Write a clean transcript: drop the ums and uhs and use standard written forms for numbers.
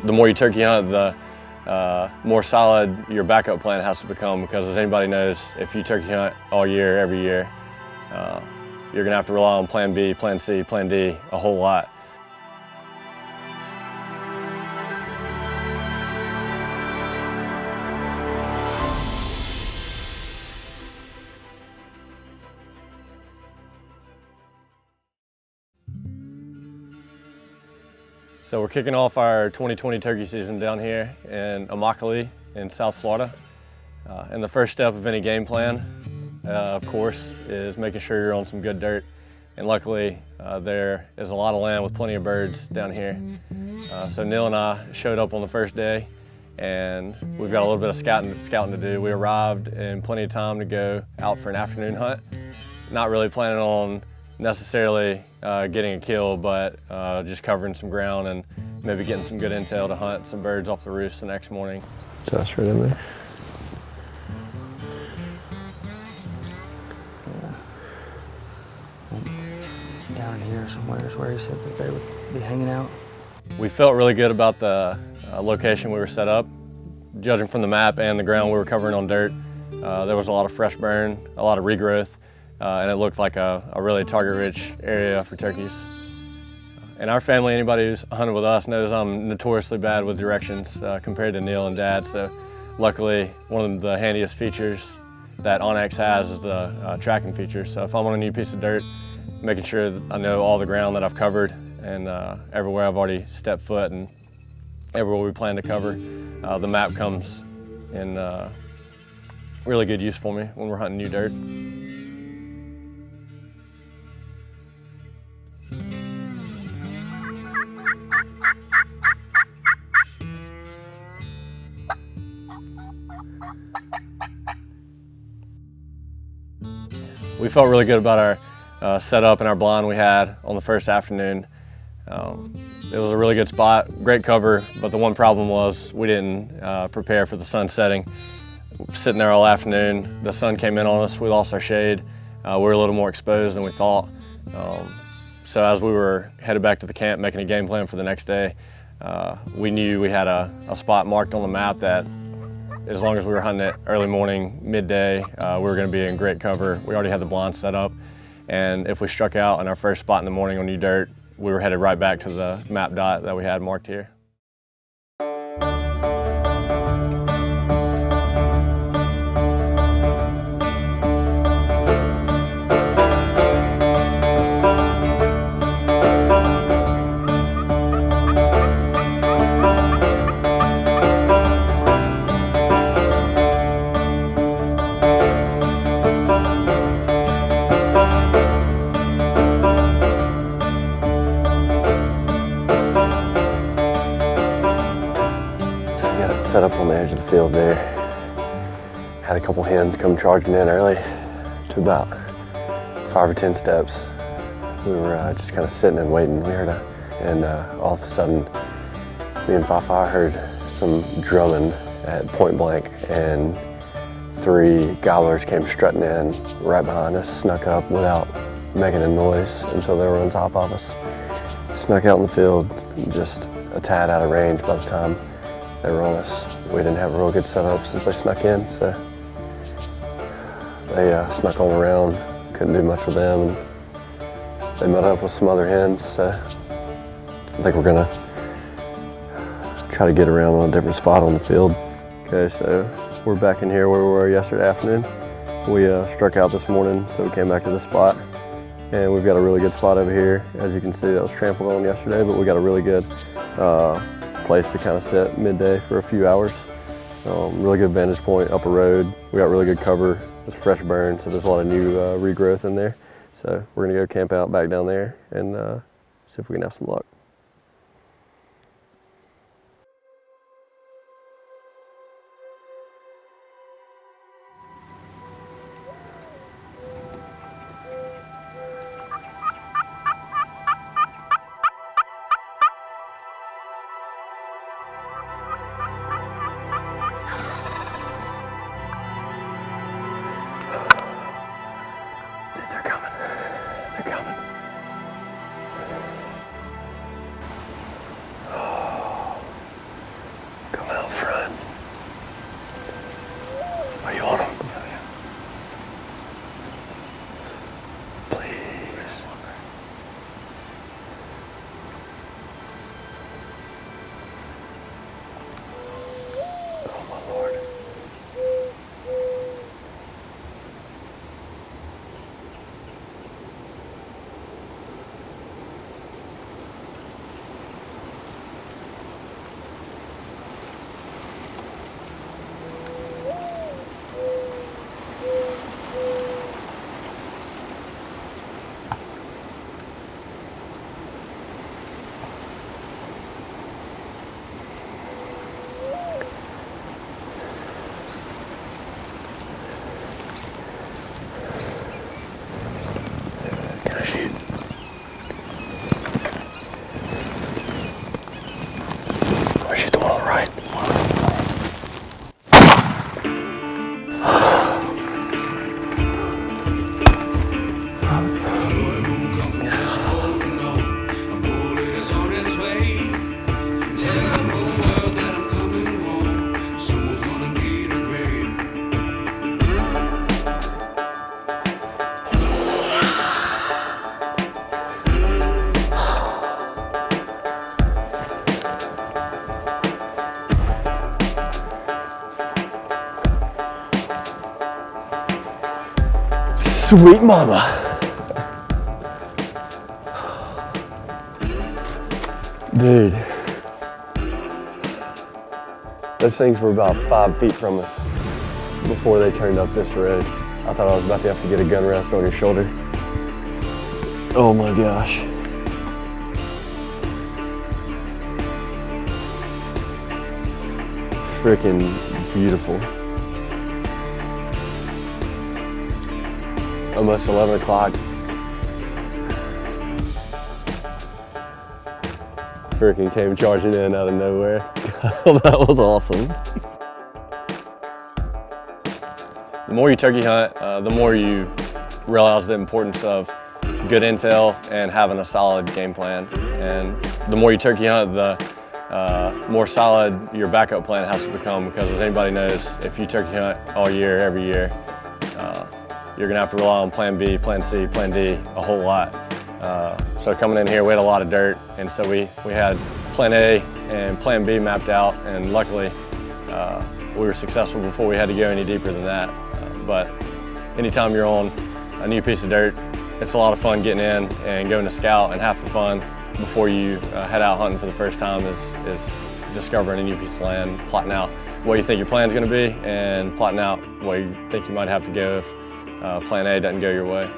the more you turkey hunt, the more solid your backup plan has to become, because as anybody knows, if you turkey hunt all year, every year, you're gonna have to rely on plan B, plan C, plan D a whole lot. So we're kicking off our 2020 turkey season down here in Immokalee in South Florida. And the first step of any game plan, of course, is making sure you're on some good dirt. And luckily, there is a lot of land with plenty of birds down here. So Neill and I showed up on the first day, and we've got a little bit of scouting to do. We arrived in plenty of time to go out for an afternoon hunt. Not really planning on necessarily getting a kill, but just covering some ground and maybe getting some good intel to hunt some birds off the roost the next morning. So that's right in there. Down here somewhere is where he said that they would be hanging out. We felt really good about the location we were set up. Judging from the map and the ground we were covering on dirt, there was a lot of fresh burn, a lot of regrowth, and it looked like a really target-rich area for turkeys. In our family, anybody who's hunted with us knows I'm notoriously bad with directions compared to Neill and Dad, so luckily one of the handiest features that OnX has is the tracking feature. So if I'm on a new piece of dirt, making sure that I know all the ground that I've covered and everywhere I've already stepped foot and everywhere we plan to cover, the map comes in really good use for me when we're hunting new dirt. We felt really good about our setup and our blind we had on the first afternoon. It was a really good spot, great cover, but the one problem was we didn't prepare for the sun setting. Sitting there all afternoon, the sun came in on us, we lost our shade. We were a little more exposed than we thought. So as we were headed back to the camp making a game plan for the next day, we knew we had a spot marked on the map that as long as we were hunting it early morning, midday, we were going to be in great cover. We already had the blind set up, and if we struck out in our first spot in the morning on new dirt, we were headed right back to the map dot that we had marked here. Set up on the edge of the field there. Had a couple hens come charging in early to about 5 or 10 steps. We were just kind of sitting and waiting. We heard and all of a sudden, me and Fafa heard some drumming at point blank, and 3 gobblers came strutting in right behind us, snuck up without making a noise until they were on top of us. Snuck out in the field, just a tad out of range by the time they were on us. We didn't have a real good setup since they snuck in, so they snuck on around. Couldn't do much with them, and they met up with some other hens, so I think we're gonna try to get around on a different spot on the field. Okay, so we're back in here where we were yesterday afternoon. We struck out this morning, so we came back to this spot, and we've got a really good spot over here. As you can see, that was trampled on yesterday, but we got a really good place to kind of sit midday for a few hours. Really good vantage point up a road. We got really good cover. It's fresh burn, so there's a lot of new regrowth in there. So we're gonna go camp out back down there and see if we can have some luck. Sweet mama. Dude. Those things were about 5 feet from us before they turned up this road. I thought I was about to have to get a gun rest on your shoulder. Oh my gosh. Freaking beautiful. Almost 11 o'clock. Freaking came charging in out of nowhere. That was awesome. The more you turkey hunt, the more you realize the importance of good intel and having a solid game plan. And the more you turkey hunt, the more solid your backup plan has to become, because as anybody knows, if you turkey hunt all year, every year, you're gonna have to rely on plan B, plan C, plan D a whole lot. So coming in here, we had a lot of dirt, and so we had plan A and plan B mapped out, and luckily we were successful before we had to go any deeper than that. But anytime you're on a new piece of dirt, it's a lot of fun getting in and going to scout, and half the fun before you head out hunting for the first time is discovering a new piece of land, plotting out what you think your plan's gonna be, and plotting out what you think you might have to go if plan A doesn't go your way.